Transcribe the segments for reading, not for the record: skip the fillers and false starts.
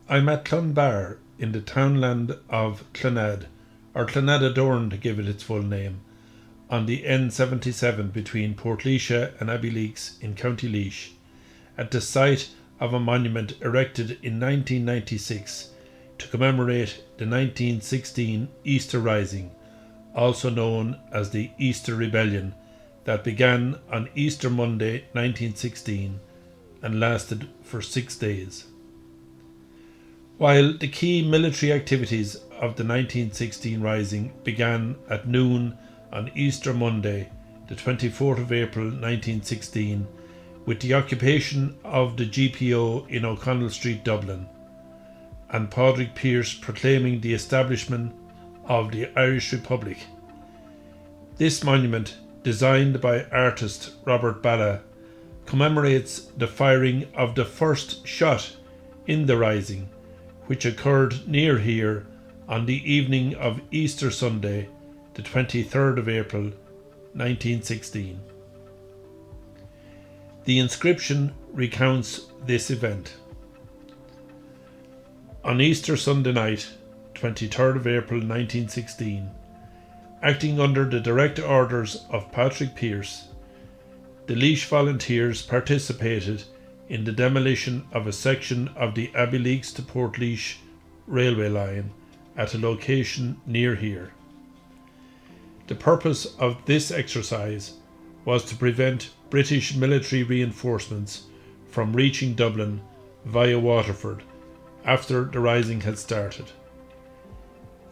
I'm at Clonbar in the townland of Clonad, or Clonadadorn to give it its full name, on the N77 between Portlaois and Abbeyleix in County Laois, at the site of a monument erected in 1996 to commemorate the 1916 Easter Rising, also known as the Easter Rebellion, that began on Easter Monday 1916 and lasted for 6 days. While the key military activities of the 1916 Rising began at noon on Easter Monday, the 24th of April 1916, with the occupation of the GPO in O'Connell Street, Dublin, and Padraig Pearse proclaiming the establishment of the Irish Republic. This monument, designed by artist Robert Balla, commemorates the firing of the first shot in the Rising, which occurred near here on the evening of Easter Sunday, the 23rd of April 1916. The inscription recounts this event. On Easter Sunday night, 23rd of April 1916, acting under the direct orders of Padraig Pearse, the Laois volunteers participated in the demolition of a section of the Abbeyleix to Portlaois railway line at a location near here. The purpose of this exercise was to prevent British military reinforcements from reaching Dublin via Waterford after the Rising had started.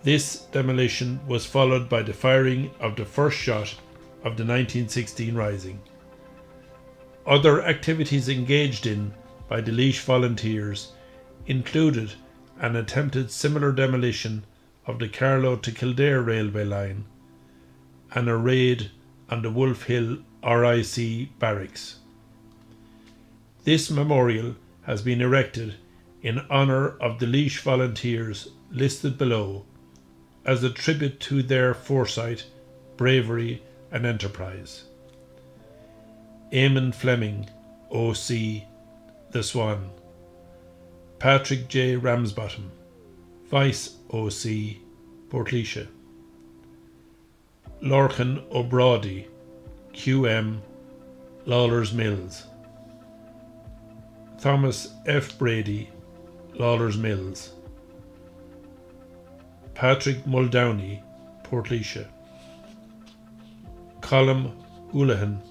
This demolition was followed by the firing of the first shot of the 1916 Rising. Other activities engaged in by the Laois volunteers included an attempted similar demolition of the Carlow to Kildare railway line and a raid on the Wolf Hill RIC barracks. This memorial has been erected in honour of the Laois volunteers listed below as a tribute to their foresight, bravery and enterprise. Eamon Fleming, OC, The Swan. Patrick J. Ramsbottom, Vice OC, Portlaois. Lorcan O'Brady, QM, Lawlor's Mills. Thomas F. Brady, Lawlor's Mills. Patrick Muldowney, Portlaois. Colm Houlihan,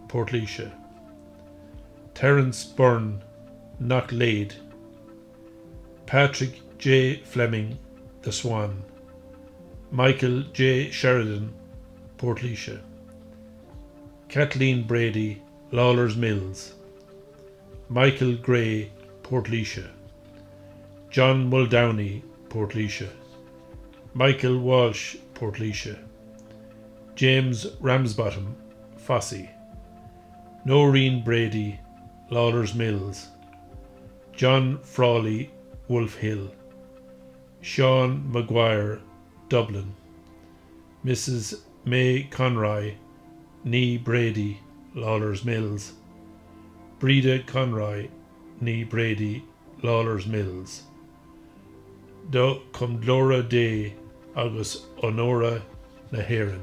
Portlaois. Terence Byrne, Knocklade. Patrick J. Fleming, The Swan. Michael J. Sheridan, Portlaois. Kathleen Brady, Lawlor's Mills. Michael Gray, Portlaois. John Muldowney, Portlaois. Michael Walsh, Portlaois. James Ramsbottom, Fossey. Noreen Brady, Lawlor's Mills. John Frawley, Wolf Hill. Sean Maguire, Dublin. Mrs. May Conroy, Nee Brady, Lawlor's Mills. Breda Conroy, Nee Brady, Lawlor's Mills. Do Cumdlora Day agus Honora Naheran.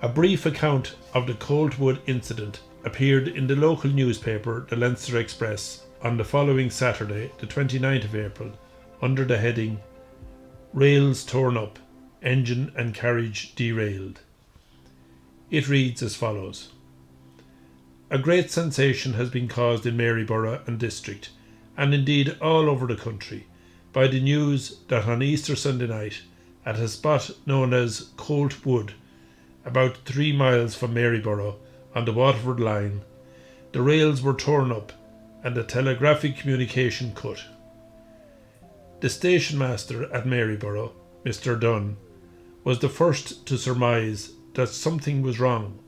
A brief account of the Coltwood incident appeared in the local newspaper, the Leinster Express, on the following Saturday, the 29th of April, under the heading Rails Torn Up, Engine and Carriage Derailed. It reads as follows. A great sensation has been caused in Maryborough and district, and indeed all over the country, by the news that on Easter Sunday night, at a spot known as Coltwood, about 3 miles from Maryborough on the Waterford line, the rails were torn up and the telegraphic communication cut. The station master at Maryborough, Mr. Dunn, was the first to surmise that something was wrong,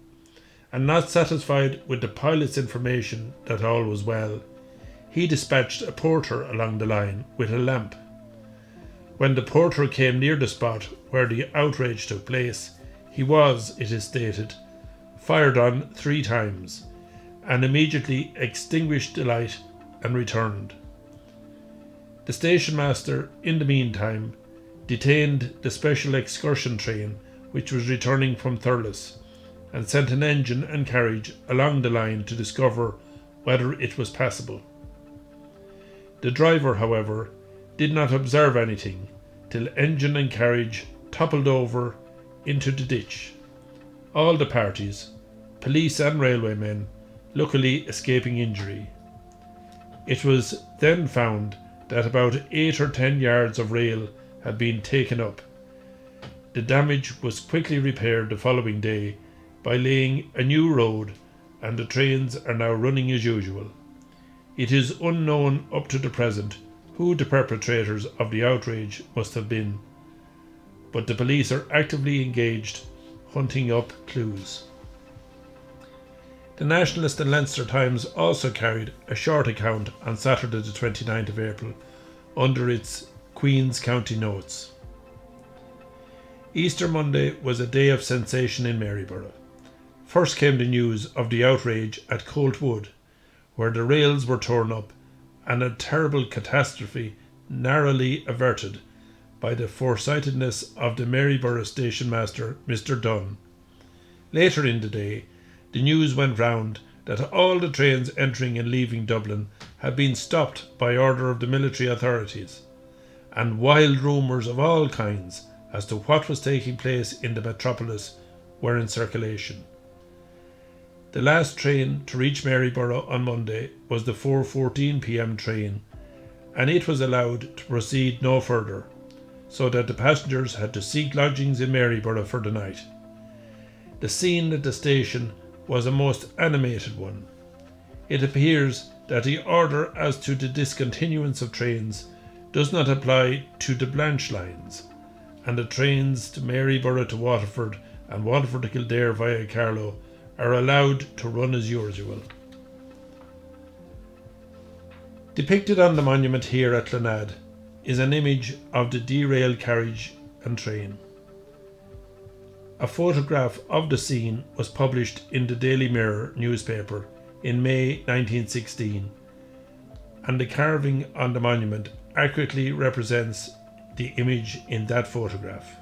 and not satisfied with the pilot's information that all was well, he dispatched a porter along the line with a lamp. When the porter came near the spot where the outrage took place, he was, it is stated, fired on 3 times, and immediately extinguished the light and returned. The station master, in the meantime, detained the special excursion train which was returning from Thurles, and sent an engine and carriage along the line to discover whether it was passable. The driver, however, did not observe anything till engine and carriage toppled over into the ditch. All the parties, police and railwaymen, luckily escaping injury. It was then found that about 8 or 10 yards of rail had been taken up. The damage was quickly repaired the following day by laying a new road, and the trains are now running as usual. It is unknown up to the present who the perpetrators of the outrage must have been, but the police are actively engaged hunting up clues. The Nationalist and Leinster Times also carried a short account on Saturday the 29th of April under its Queen's County Notes. Easter Monday was a day of sensation in Maryborough. First came the news of the outrage at Colt Wood, where the rails were torn up, and a terrible catastrophe narrowly averted by the foresightedness of the Maryborough station master, Mr. Dunn. Later in the day, the news went round that all the trains entering and leaving Dublin had been stopped by order of the military authorities, and wild rumours of all kinds as to what was taking place in the metropolis were in circulation. The last train to reach Maryborough on Monday was the 4:14 p.m. train, and it was allowed to proceed no further, so that the passengers had to seek lodgings in Maryborough for the night. The scene at the station was a most animated one. It appears that the order as to the discontinuance of trains does not apply to the Blanche lines, and the trains to Maryborough to Waterford and Waterford to Kildare via Carlow are allowed to run as usual. Depicted on the monument here at Llanad is an image of the derailed carriage and train. A photograph of the scene was published in the Daily Mirror newspaper in May 1916, and the carving on the monument accurately represents the image in that photograph.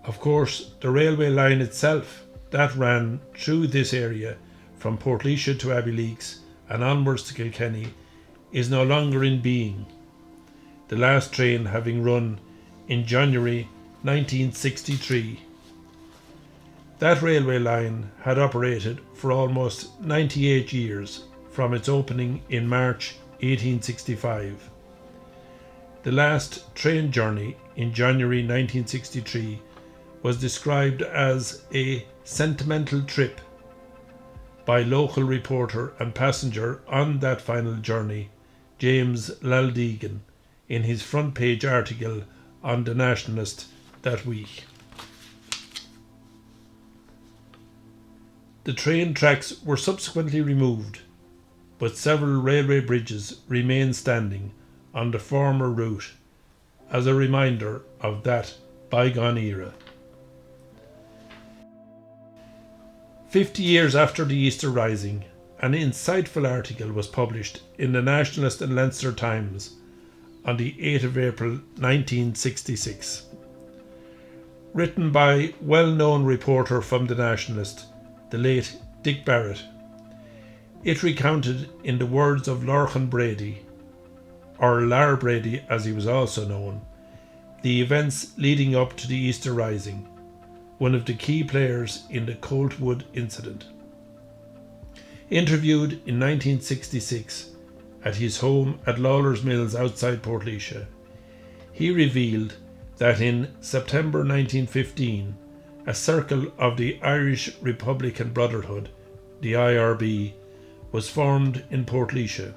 Of course, the railway line itself that ran through this area from Portlaoise to Abbeyleix and onwards to Kilkenny is no longer in being, the last train having run in January 1963. That railway line had operated for almost 98 years from its opening in March 1865. The last train journey in January 1963 was described as a sentimental trip by local reporter and passenger on that final journey, James Laldegan, in his front page article on The Nationalist that week. The train tracks were subsequently removed, but several railway bridges remain standing on the former route as a reminder of that bygone era. 50 years after the Easter Rising, an insightful article was published in the Nationalist and Leinster Times on the 8th of April 1966. Written by well-known reporter from the Nationalist, the late Dick Barrett. It recounted, in the words of Lorcan Brady, or Lar Brady as he was also known, the events leading up to the Easter Rising, one of the key players in the Colt Wood incident. Interviewed in 1966 at his home at Lawler's Mills outside Portlaoise, he revealed that in September 1915 a circle of the Irish Republican Brotherhood, the IRB, was formed in Portlaoise,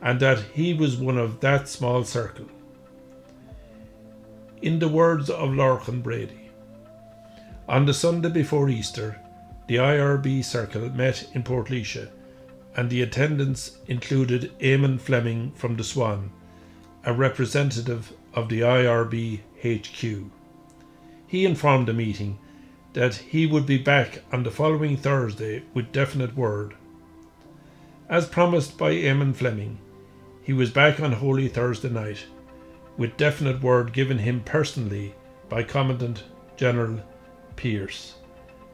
and that he was one of that small circle. In the words of Lorcan Brady, on the Sunday before Easter, the IRB circle met in Portlaoise, and the attendants included Eamon Fleming from the Swan, a representative of the IRB HQ. He informed the meeting that he would be back on the following Thursday with definite word. As promised by Eamon Fleming, he was back on Holy Thursday night, with definite word given him personally by Commandant General Pearse.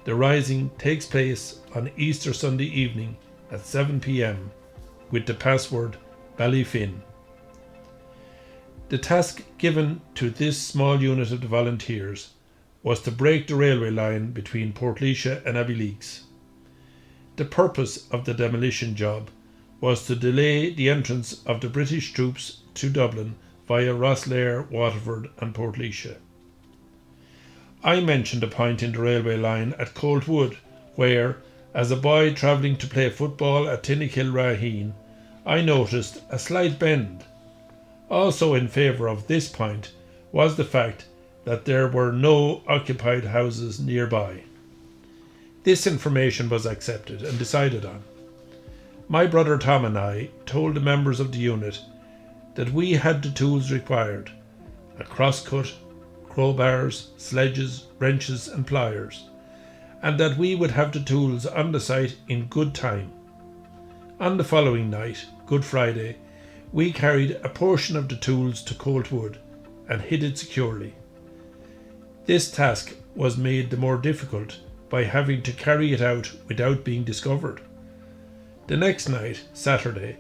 The rising takes place on Easter Sunday evening at 7 p.m. with the password Ballyfin. The task given to this small unit of the volunteers was to break the railway line between Portlaoise and Abbeyleix. The purpose of the demolition job was to delay the entrance of the British troops to Dublin via Rosslare, Waterford and Portlaoise. I mentioned a point in the railway line at Coltwood where, as a boy travelling to play football at Tinnickil-Raheen, I noticed a slight bend. Also in favour of this point was the fact that there were no occupied houses nearby. This information was accepted and decided on. My brother Tom and I told the members of the unit that we had the tools required: a crosscut, crowbars, sledges, wrenches and pliers, and that we would have the tools on the site in good time. On the following night, Good Friday, we carried a portion of the tools to Coltwood and hid it securely. This task was made the more difficult by having to carry it out without being discovered. The next night, Saturday,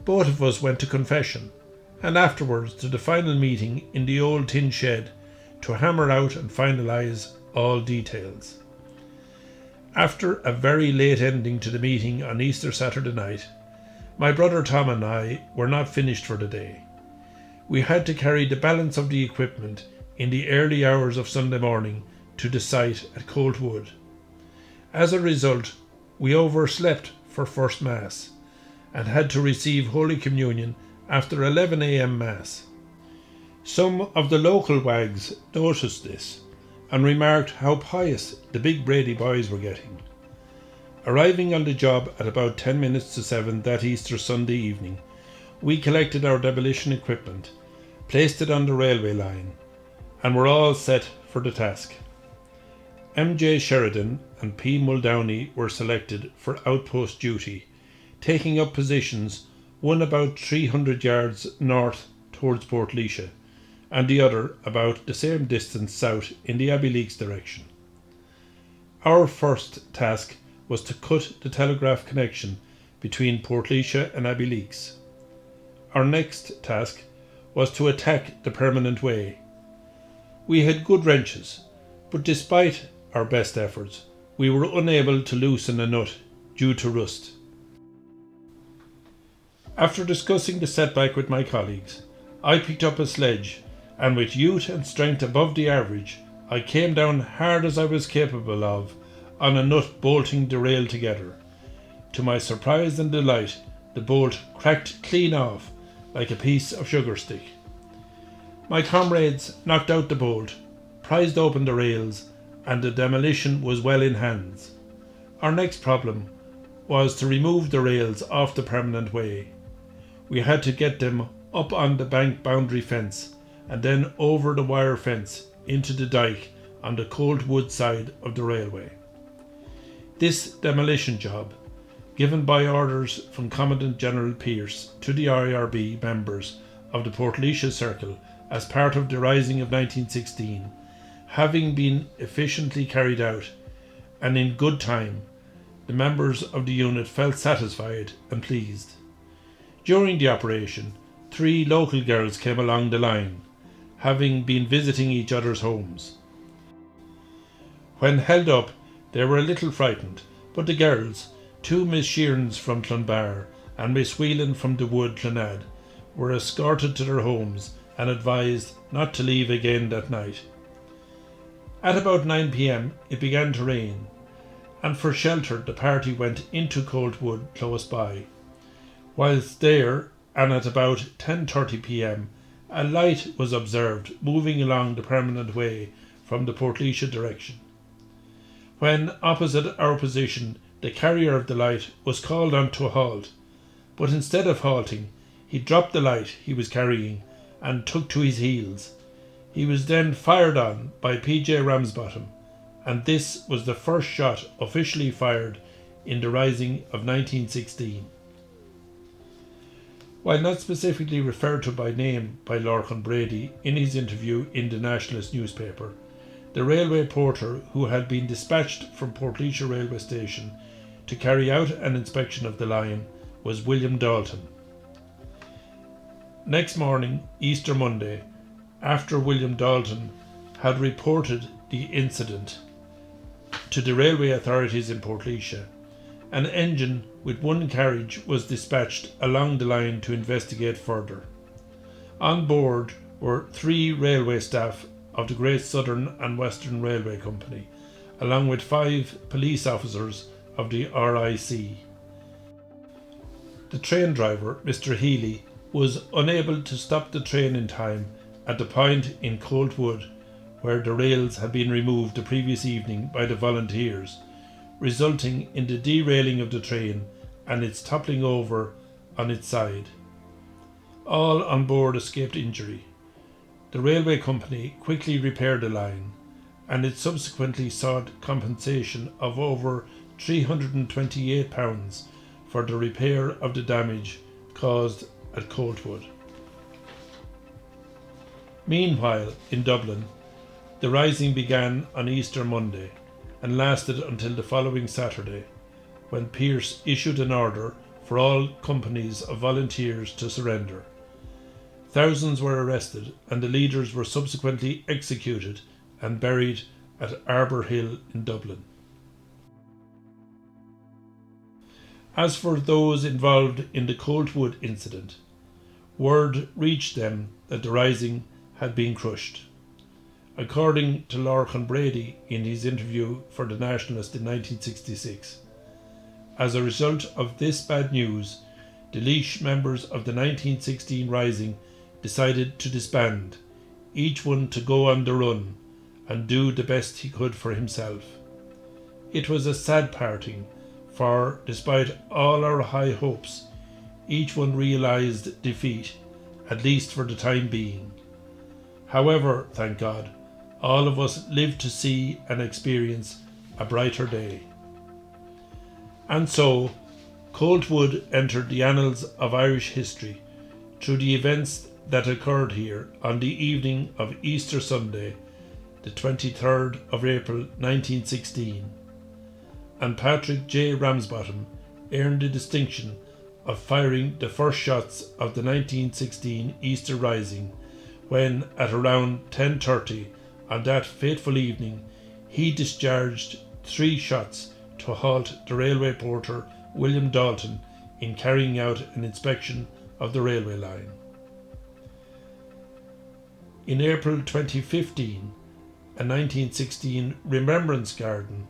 both of us went to confession and afterwards to the final meeting in the old tin shed to hammer out and finalise all details. After a very late ending to the meeting on Easter Saturday night, my brother Tom and I were not finished for the day. We had to carry the balance of the equipment in the early hours of Sunday morning to the site at Coltwood. As a result, we overslept for First Mass and had to receive Holy Communion after 11 a.m. Mass. Some of the local wags noticed this and remarked how pious the big Brady boys were getting. Arriving on the job at about 10 minutes to 7 that Easter Sunday evening, we collected our demolition equipment, placed it on the railway line, and were all set for the task. M.J. Sheridan and P. Muldowney were selected for outpost duty, taking up positions, one about 300 yards north towards Portlaoise, and the other about the same distance south in the Abbeyleix direction. Our first task was to cut the telegraph connection between Portlaoise and Abbeyleix. Our next task was to attack the permanent way. We had good wrenches, but despite our best efforts, we were unable to loosen a nut due to rust. After discussing the setback with my colleagues, I picked up a sledge, and with youth and strength above the average, I came down hard as I was capable of on a nut bolting the rail together. To my surprise and delight, the bolt cracked clean off like a piece of sugar stick. My comrades knocked out the bolt, prized open the rails, and the demolition was well in hands. Our next problem was to remove the rails off the permanent way. We had to get them up on the bank boundary fence and then over the wire fence into the dyke on the Coltwood side of the railway. This demolition job, given by orders from Commandant General Pearse to the IRB members of the Portlaoise Circle as part of the Rising of 1916, having been efficiently carried out and in good time, the members of the unit felt satisfied and pleased. During the operation, 3 local girls came along the line, having been visiting each other's homes. When held up, they were a little frightened, but the girls, 2 Miss Sheerans from Clonbar and Miss Whelan from the Wood, Clonad, were escorted to their homes and advised not to leave again that night. At about 9 p.m. it began to rain, and for shelter the party went into Coltwood close by. Whilst there, and at about 10:30 p.m, a light was observed moving along the permanent way from the Portlaoise direction. When opposite our position, the carrier of the light was called on to a halt, but instead of halting, he dropped the light he was carrying and took to his heels. He was then fired on by P.J. Ramsbottom, and this was the first shot officially fired in the Rising of 1916. While not specifically referred to by name by Lorcan Brady in his interview in the Nationalist newspaper, the railway porter who had been dispatched from Portlaoise railway station to carry out an inspection of the line was William Dalton. Next morning, Easter Monday, after William Dalton had reported the incident to the railway authorities in Portlaoise, an engine with one carriage was dispatched along the line to investigate further. On board were 3 railway staff of the Great Southern and Western Railway Company, along with 5 police officers of the RIC. The train driver, Mr. Healy, was unable to stop the train in time at the point in Coltwood where the rails had been removed the previous evening by the volunteers, resulting in the derailing of the train and its toppling over on its side. All on board escaped injury. The railway company quickly repaired the line, and it subsequently sought compensation of over £328 for the repair of the damage caused at Coltwood. Meanwhile, in Dublin, the rising began on Easter Monday and lasted until the following Saturday, when Pearse issued an order for all companies of volunteers to surrender. Thousands were arrested and the leaders were subsequently executed and buried at Arbour Hill in Dublin. As for those involved in the Coltwood incident, word reached them that the rising had been crushed. According to Lorcan Brady in his interview for the Nationalist in 1966, as a result of this bad news, the Laois members of the 1916 rising decided to disband, each one to go on the run and do the best he could for himself. It was a sad parting, for despite all our high hopes, each one realised defeat, at least for the time being. However, thank God, all of us lived to see and experience a brighter day. And so, Coltwood entered the annals of Irish history through the events that occurred here on the evening of Easter Sunday, the 23rd of April 1916, and Patrick J. Ramsbottom earned the distinction of firing the first shots of the 1916 Easter Rising when, at around 10:30 on that fateful evening, he discharged 3 shots to halt the railway porter William Dalton in carrying out an inspection of the railway line. In April 2015, a 1916 Remembrance Garden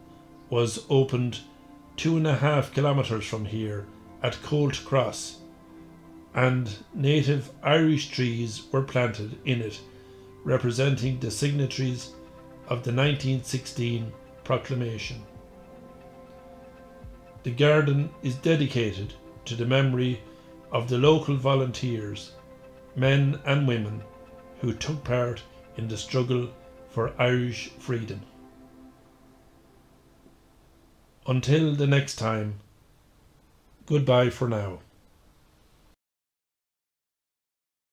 was opened 2.5 kilometres from here at Colt Cross, and native Irish trees were planted in it, representing the signatories of the 1916 proclamation. The garden is dedicated to the memory of the local volunteers, men and women, who took part in the struggle for Irish freedom. Until the next time, goodbye for now.